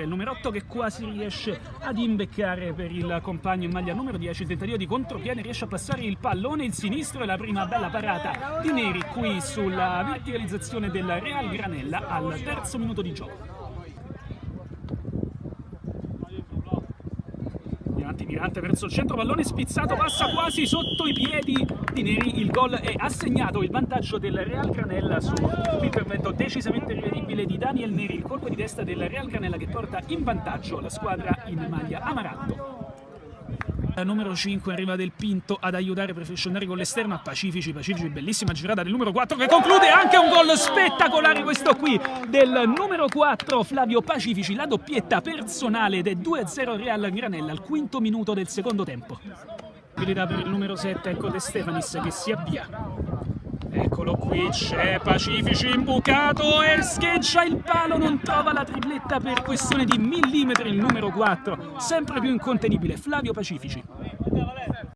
Il numero 8 che quasi riesce ad imbeccare per il compagno in maglia numero 10, il tentativo di contropiede, riesce a passare il pallone, il sinistro e la prima bella parata di Neri qui sulla verticalizzazione del Real Granella al terzo minuto di gioco. Mirante verso il centro, pallone spizzato, passa quasi sotto i piedi di Neri, il gol è assegnato, il vantaggio del Real Granella su un intervento decisamente rivedibile di Daniel Neri, il colpo di testa del Real Granella che porta in vantaggio la squadra in maglia amaranto. Numero 5 arriva Del Pinto ad aiutare, preferisce andare con l'esterno a Pacifici, bellissima girata del numero 4 che conclude anche un gol spettacolare questo qui del numero 4 Flavio Pacifici, la doppietta personale ed è 2-0 Real Granella al quinto minuto del secondo tempo. Abilità per il numero 7, ecco De Stefanis che si avvia. Eccolo qui, c'è Pacifici imbucato e scheggia il palo, non trova la tripletta per questione di millimetri il numero 4, sempre più incontenibile Flavio Pacifici.